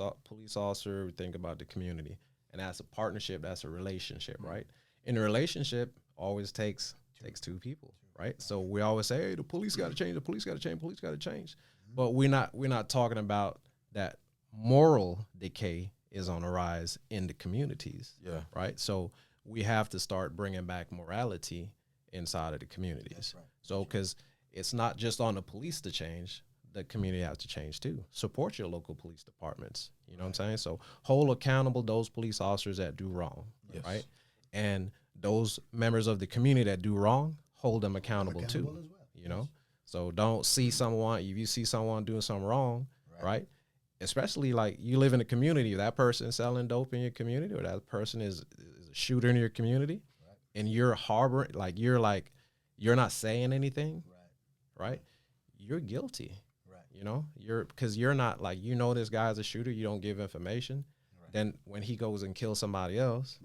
officer, we think about the community, and that's a partnership. That's a relationship, right? In a relationship, always takes two people, right? So we always say, hey, the police got to change, the police got to change, police got to change. But we're not talking about that moral decay is on the rise in the communities, right? So we have to start bringing back morality inside of the communities. Right. So because it's not just on the police to change, the community has to change too. Support your local police departments, you know what I'm saying? So hold accountable those police officers that do wrong, right? And those members of the community that do wrong, hold them accountable too, as well. So don't see someone, if you see someone doing something wrong, right? Especially like you live in a community, that person selling dope in your community, or that person is a shooter in your community, and you're harboring, you're not saying anything, right? You're guilty, because you're not this guy's a shooter, you don't give information. Then when he goes and kills somebody else,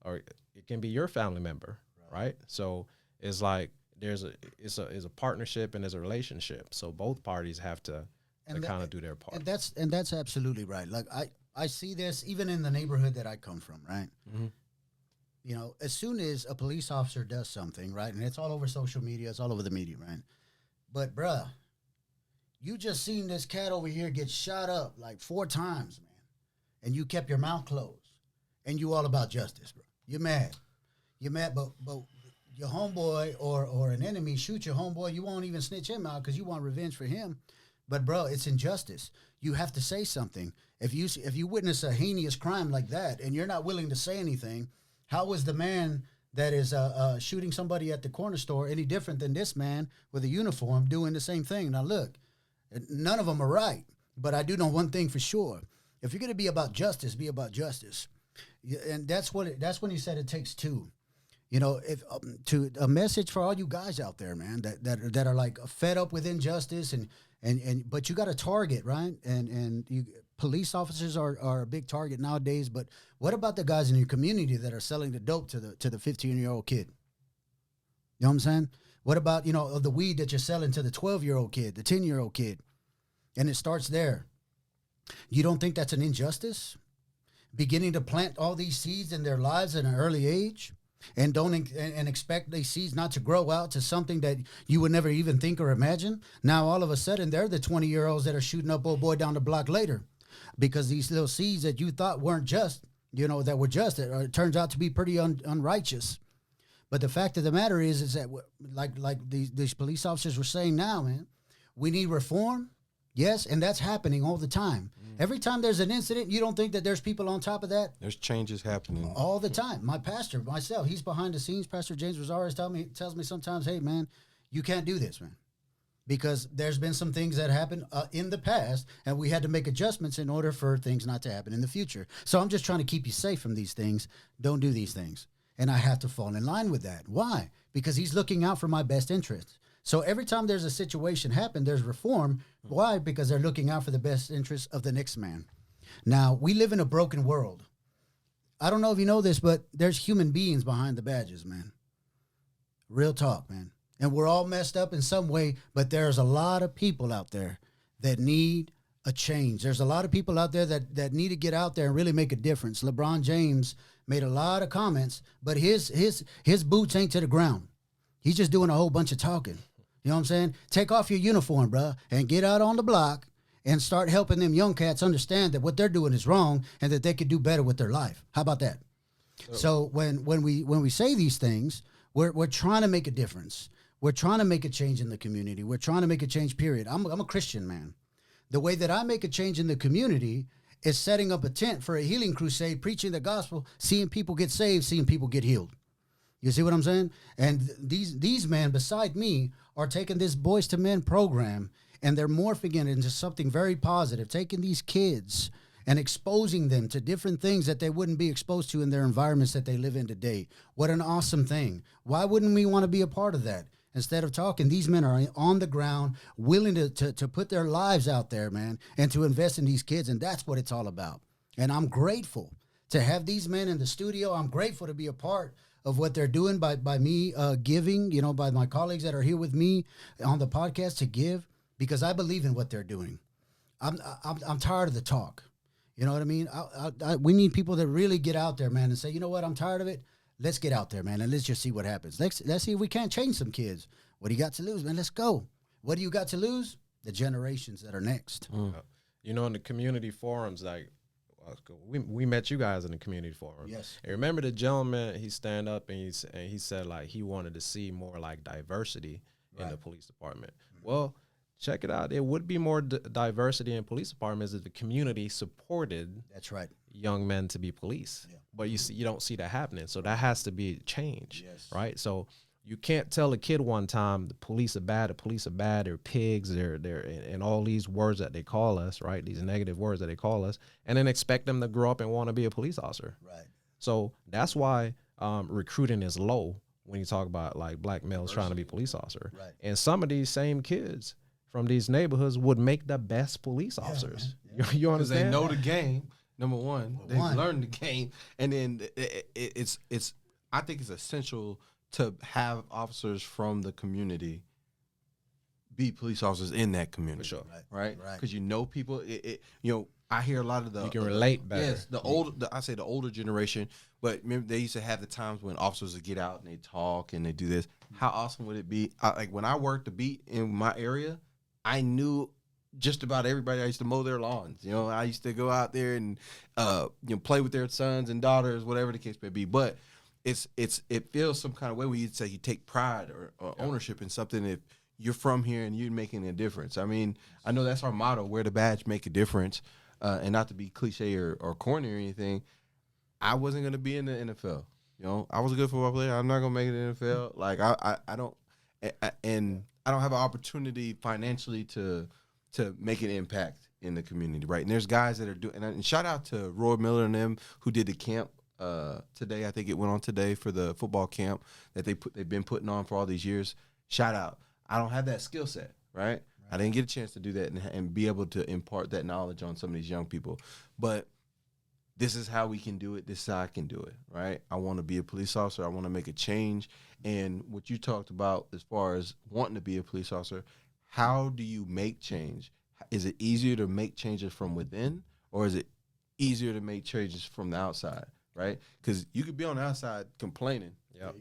or it can be your family member, right? So it's like it's a partnership and there's a relationship. So both parties have to kind of do their part. And that's absolutely right. Like I see this even in the neighborhood that I come from, right? Mm-hmm. As soon as a police officer does something, right, and it's all over social media, it's all over the media, right? But bruh, you just seen this cat over here get shot up like 4 times, man, and you kept your mouth closed, and you all about justice, bro. You're mad, but your homeboy or an enemy shoot your homeboy, you won't even snitch him out because you want revenge for him. But bro, it's injustice. You have to say something. If you witness a heinous crime like that and you're not willing to say anything, how is the man that is shooting somebody at the corner store any different than this man with a uniform doing the same thing? Now look, none of them are right, but I do know one thing for sure. If you're going to be about justice, be about justice. And that's when he said it takes two. You know, if to a message for all you guys out there, man, that are like fed up with injustice and but you got a target, right? And you police officers are a big target nowadays. But what about the guys in your community that are selling the dope to the 15-year-old kid? You know what I'm saying? What about, you know, the weed that you're selling to the 12-year-old kid, the 10-year-old kid? And it starts there. You don't think that's an injustice? Beginning to plant all these seeds in their lives at an early age? And and expect these seeds not to grow out to something that you would never even think or imagine. Now all of a sudden they're the 20-year-olds that are shooting up old boy down the block later, because these little seeds that you thought weren't just, you know, that were just, it turns out to be pretty unrighteous. But the fact of the matter is that like these police officers were saying now, man, we need reform. Yes, and that's happening all the time. Every time there's an incident, you don't think that there's people on top of that? There's changes happening all the time. My pastor, myself, he's behind the scenes. Pastor James Rosales tells me sometimes, hey, man, you can't do this, man. Because there's been some things that happened in the past, and we had to make adjustments in order for things not to happen in the future. So I'm just trying to keep you safe from these things. Don't do these things. And I have to fall in line with that. Why? Because he's looking out for my best interests. So every time there's a situation happen, there's reform. Why? Because they're looking out for the best interests of the next man. Now, we live in a broken world. I don't know if you know this, but there's human beings behind the badges, man. Real talk, man. And we're all messed up in some way, but there's a lot of people out there that need a change. There's a lot of people out there that need to get out there and really make a difference. LeBron James made a lot of comments, but his boots ain't to the ground. He's just doing a whole bunch of talking. You know what I'm saying? Take off your uniform, bro, and get out on the block and start helping them young cats understand that what they're doing is wrong and that they could do better with their life. How about that? So when we say these things, we're trying to make a difference. We're trying to make a change in the community. We're trying to make a change, period. I'm a Christian, man. The way that I make a change in the community is setting up a tent for a healing crusade, preaching the gospel, seeing people get saved, seeing people get healed. You see what I'm saying? And these men beside me are taking this Boys to Men program and they're morphing it into something very positive, taking these kids and exposing them to different things that they wouldn't be exposed to in their environments that they live in today. What an awesome thing. Why wouldn't we want to be a part of that? Instead of talking, these men are on the ground, willing to put their lives out there, man, and to invest in these kids, and that's what it's all about. And I'm grateful to have these men in the studio. I'm grateful to be a part of what they're doing by me giving, you know, by my colleagues that are here with me on the podcast to give, because I believe in what they're doing. I'm tired of the talk. You know what I mean? We need people that really get out there, man, and say, you know what, I'm tired of it. Let's get out there, man, and let's just see what happens. Let's see if we can't change some kids. What do you got to lose, man? Let's go. What do you got to lose? The generations that are next. You know, in the community forums, like, we met you guys in the community forum. Yes. And remember the gentleman, he stand up and he said, like, he wanted to see more, like, diversity in the police department. Well, check it out. There would be more diversity in police departments if the community supported That's right. young men to be police. Yeah. But you don't see that happening. So that has to be changed, right? So you can't tell a kid one time the police are bad, they're pigs, they're and all these words that they call us, right? These negative words that they call us, and then expect them to grow up and want to be a police officer. Right. So that's why recruiting is low when you talk about like black males trying to be police officer. Right. And some of these same kids from these neighborhoods would make the best police officers. You understand? Because they know the game. Number one, they've learned the game, and then it's. I think it's essential to have officers from the community be police officers in that community. For sure, right? Because you know people. You know, I hear a lot of you can relate better. Yes, the older generation. But remember, they used to have the times when officers would get out and they talk and they do this. How awesome would it be? Like when I worked the beat in my area, I knew just about everybody. I used to mow their lawns. You know, I used to go out there and play with their sons and daughters, whatever the case may be. But it feels some kind of way when you say you take pride or ownership in something if you're from here and you're making a difference. I mean, I know that's our motto: wear the badge, make a difference. And not to be cliche or corny or anything, I wasn't gonna be in the NFL. You know, I was a good football player. I'm not gonna make it in the NFL. Like I don't, and I don't have an opportunity financially to make an impact in the community, right? And there's guys that are doing, and shout out to Roy Miller and them who did the camp today. I think it went on today for the football camp that they've been putting on for all these years. Shout out. I don't have that skill set, right? I didn't get a chance to do that and be able to impart that knowledge on some of these young people. But this is how we can do it. This is how I can do it, right? I want to be a police officer. I want to make a change. And what you talked about as far as wanting to be a police officer, how do you make change? Is it easier to make changes from within, or is it easier to make changes from the outside, right? Because you could be on the outside complaining. Yep.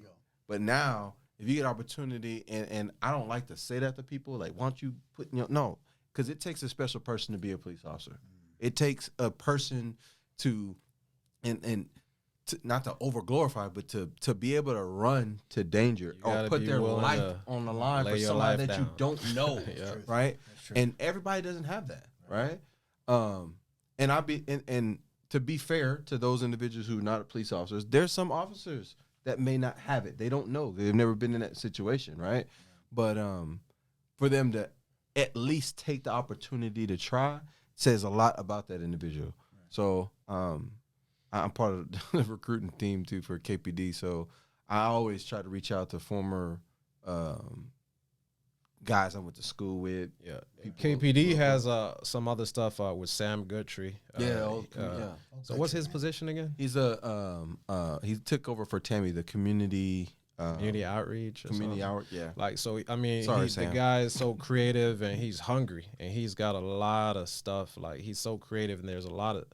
But now, if you get opportunity, and I don't like to say that to people, like, why don't you put, no, because it takes a special person to be a police officer. It takes a person to, not to over glorify, but to be able to run to danger or put their life on the line for somebody that you don't know, right? And everybody doesn't have that, right? And to be fair to those individuals who are not police officers, there's some officers that may not have it. They don't know. They've never been in that situation, right? But for them to at least take the opportunity to try says a lot about that individual. So I'm part of the recruiting team too for KPD. So I always try to reach out to former guys I went to school with. Yeah, KPD has some other stuff with Sam Guthrie. So what's his position again? He's he took over for Tammy, the community outreach. Community outreach, yeah. Like, so I mean, the guy is so creative and he's hungry and he's got a lot of stuff. Like, he's so creative and there's a lot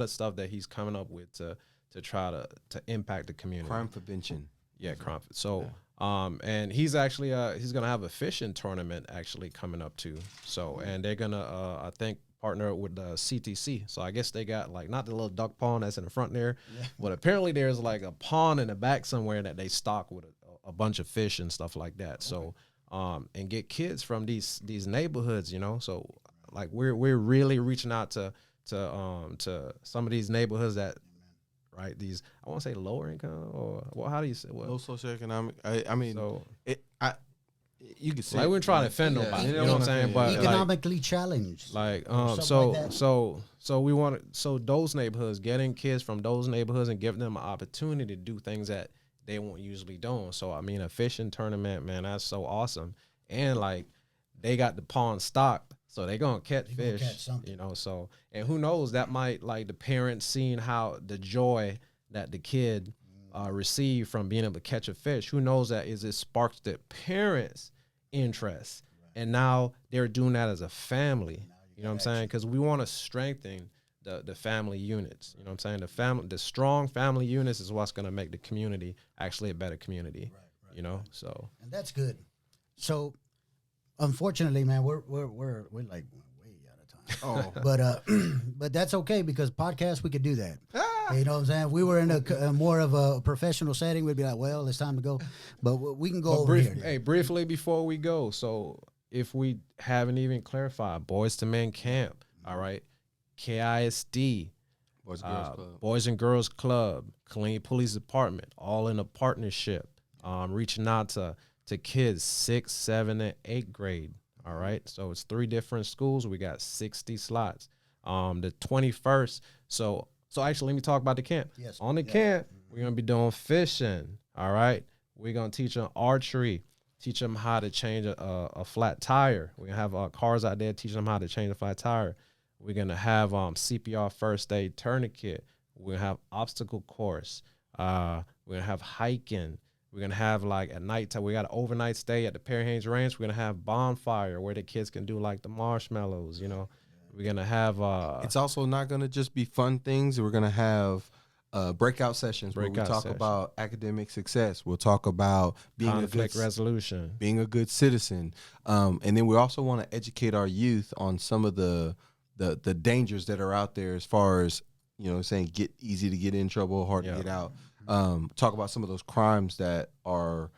of stuff that he's coming up with to try to impact the community. Crime prevention. Yeah, crime. So. And he's actually he's gonna have a fishing tournament actually coming up too. So, and they're gonna I think partner with CTC. So I guess they got, like, not the little duck pond that's in the front there, but apparently there's like a pond in the back somewhere that they stock with a bunch of fish and stuff like that. So and get kids from these neighborhoods, So like we're really reaching out to some of these neighborhoods that. Right, these, I want to say lower income, or how do you say? Low socioeconomic. I mean, so you can say, like, we're trying to offend nobody. You know what I'm saying? But economically challenged. Like so we want those neighborhoods, getting kids from those neighborhoods and giving them an opportunity to do things that they won't usually do. So I mean, a fishing tournament, man, that's so awesome. And like, they got the pond stocked. So they're going to catch fish, so, and who knows, that might, like, the parents seeing how the joy that the kid received from being able to catch a fish, who knows that it sparks the parents' interest. Right. And now they're doing that as a family, you know what I'm saying? Because we want to strengthen the family units, you know what I'm saying? The strong family units is what's going to make the community actually a better community, so. And that's good. So, unfortunately, man, we're like way out of time. Oh, but that's okay, because podcasts, we could do that. You know what I'm saying? If we were in a more of a professional setting, we'd be like, well, it's time to go. But we can go over here. Hey, briefly before we go, so if we haven't even clarified, Boys to Men Camp, all right, KISD, Boys and Girls Club, Clean Police Department, all in a partnership, reaching out to kids 6th, 7th, and 8th grade. All right. So it's 3 different schools. We got 60 slots. The 21st. So actually, let me talk about the camp. Yes. On the camp, we're going to be doing fishing. All right. We're going to teach them archery, teach them how to change a flat tire. We're going to have cars out there teaching them how to change a flat tire. We're going to have CPR first aid tourniquet. We're going to have obstacle course. We're going to have hiking. We're going to have, like, at night time, we got an overnight stay at the Perry Haynes Ranch. We're going to have bonfire where the kids can do, like, the marshmallows, We're going to have... it's also not going to just be fun things. We're going to have breakout sessions where we talk about academic success. We'll talk about being conflict resolution, being a good citizen. And then we also want to educate our youth on some of the dangers that are out there as far as, saying easy to get in trouble, hard to get out. Talk about some of those crimes that are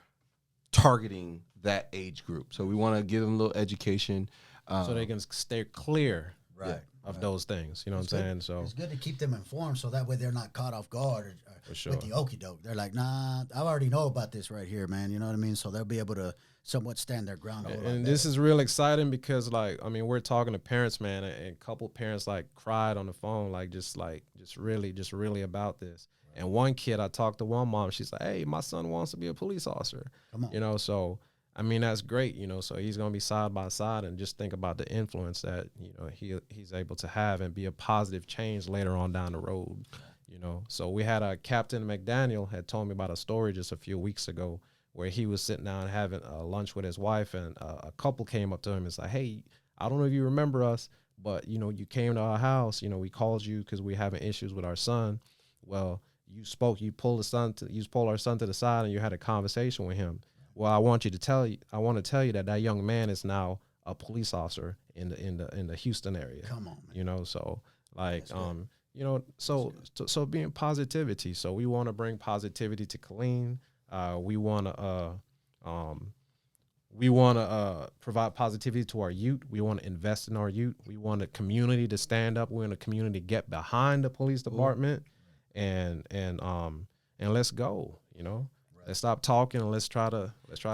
targeting that age group. So we want to give them a little education. So they can stay clear of those things. You know what I'm saying? So it's good to keep them informed, so that way they're not caught off guard with the okie doke. They're like, nah, I already know about this right here, man. You know what I mean? So they'll be able to somewhat stand their ground. And this is real exciting because, like, I mean, we're talking to parents, man, and a couple parents, like, cried on the phone, just really about this. And one kid, I talked to one mom, she's like, hey, my son wants to be a police officer. Come on. You know, so I mean, that's great, you know, so he's going to be side by side, and just think about the influence that, you know, he's able to have and be a positive change later on down the road, you know. So we had Captain McDaniel had told me about a story just a few weeks ago where he was sitting down having lunch with his wife, and a couple came up to him and said, hey, I don't know if you remember us, but, you know, you came to our house, you know, we called you because we're having issues with our son. Well, you pulled our son to the side and you had a conversation with him. Well, I want to tell you that young man is now a police officer in the Houston area. Come on, man. You know, so like, you know, so being positivity. So we want to bring positivity to Killeen. We want to provide positivity to our youth. We want to invest in our youth. We want a community to stand up. We want a community to get behind the police department, and let's go. You know. Let's stop talking and let's try to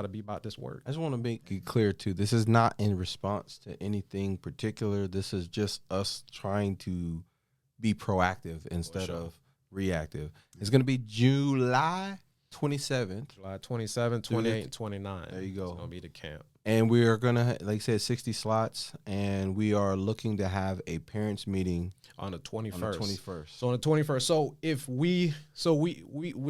be about this work. I just want to make it clear too. This is not in response to anything particular. This is just us trying to be proactive instead of reactive. It's going to be July 27th. July 27, 28, and 29. There you go. It's going to be the camp. And we are going to, like I said, 60 slots. And we are looking to have a parents meeting on the 21st. So on the 21st. So if we're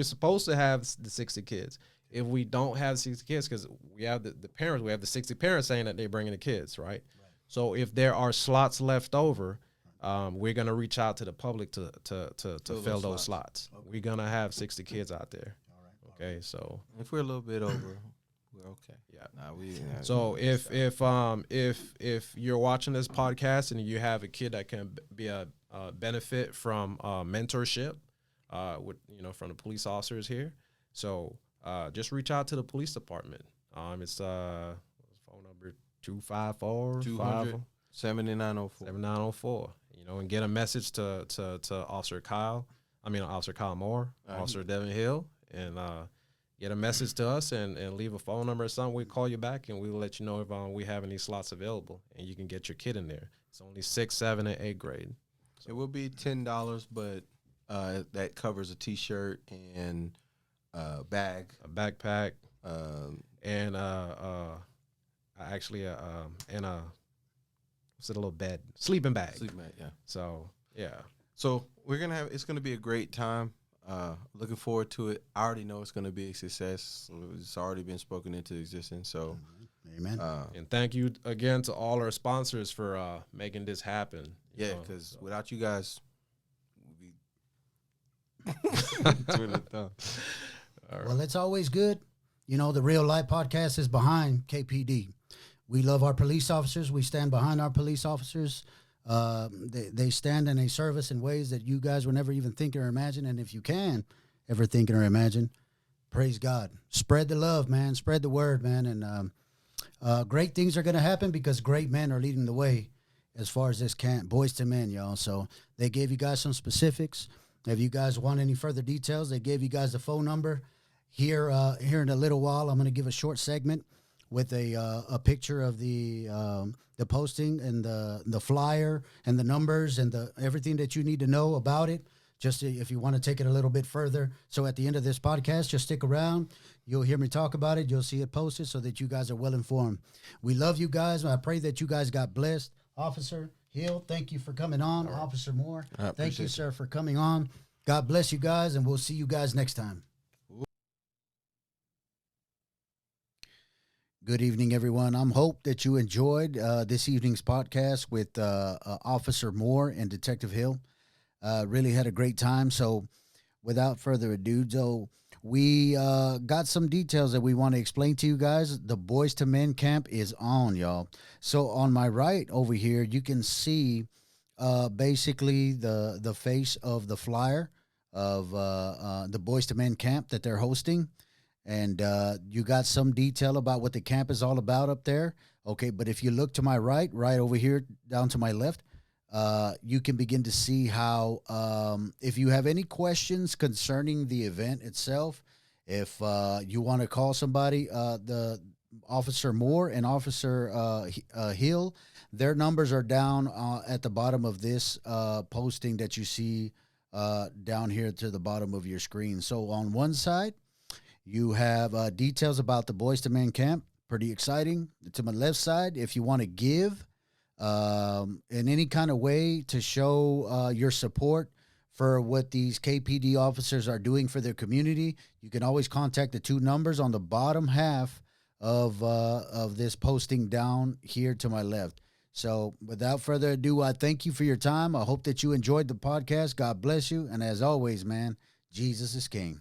supposed to have the 60 kids. If we don't have 60 kids, because we have the parents, we have the 60 parents saying that they're bringing the kids, right? So if there are slots left over, we're going to reach out to the public to fill those slots. Okay. We're going to have 60 kids out there. All right. Okay, so if we're a little bit over, we're okay. Yeah. So if you're watching this podcast and you have a kid that can be a benefit from mentorship, from the police officers here, so just reach out to the police department. It's phone number 254-7904. 7904. You know, and get a message to Officer Kyle Moore, Officer Devin Hill, and get a message to us and leave a phone number or something. We'll call you back and we'll let you know if we have any slots available, and you can get your kid in there. It's only 6th, 7th, and 8th grade. So. It will be $10, but that covers a T-shirt and a backpack, and what's it, a little bed, sleeping bag, yeah. So yeah. So it's gonna be a great time. Looking forward to it. I already know it's going to be a success. It's already been spoken into existence. So, amen. And thank you again to all our sponsors for making this happen. Yeah, because without you guys, we'd be Well, it's always good. You know, the Real Life Podcast is behind KPD. We love our police officers. We stand behind our police officers. They stand and they serve us in ways that you guys would never even think or imagine. And if you can ever think or imagine, praise God. Spread the love, man. Spread the word, man. And great things are going to happen because great men are leading the way as far as this camp. Boys to Men, y'all. So they gave you guys some specifics. If you guys want any further details, they gave you guys the phone number. Here in a little while, I'm going to give a short segment with a picture of the posting and the flyer and the numbers and everything that you need to know about it, just if you want to take it a little bit further. So at the end of this podcast, just stick around. You'll hear me talk about it. You'll see it posted so that you guys are well informed. We love you guys. I pray that you guys got blessed. Officer Hill, thank you for coming on. Right. Officer Moore, thank you, sir, for coming on. God bless you guys, and we'll see you guys next time. Good evening, everyone. I hope that you enjoyed this evening's podcast with Officer Moore and Detective Hill. Really had a great time. So without further ado, Joe, we got some details that we want to explain to you guys. The Boys to Men camp is on, y'all. So on my right over here, you can see basically the face of the flyer of the Boys to Men camp that they're hosting. And you got some detail about what the camp is all about up there. Okay, but if you look to my right over here, down to my left, you can begin to see how if you have any questions concerning the event itself, if you want to call somebody, the Officer Moore and Officer Hill, their numbers are down at the bottom of this posting that you see down here to the bottom of your screen. So on one side, you have details about the Boys to Men camp. Pretty exciting. To my left side, if you want to give in any kind of way to show your support for what these KPD officers are doing for their community, you can always contact the two numbers on the bottom half of this posting down here to my left. So without further ado, I thank you for your time. I hope that you enjoyed the podcast. God bless you. And as always, man, Jesus is King.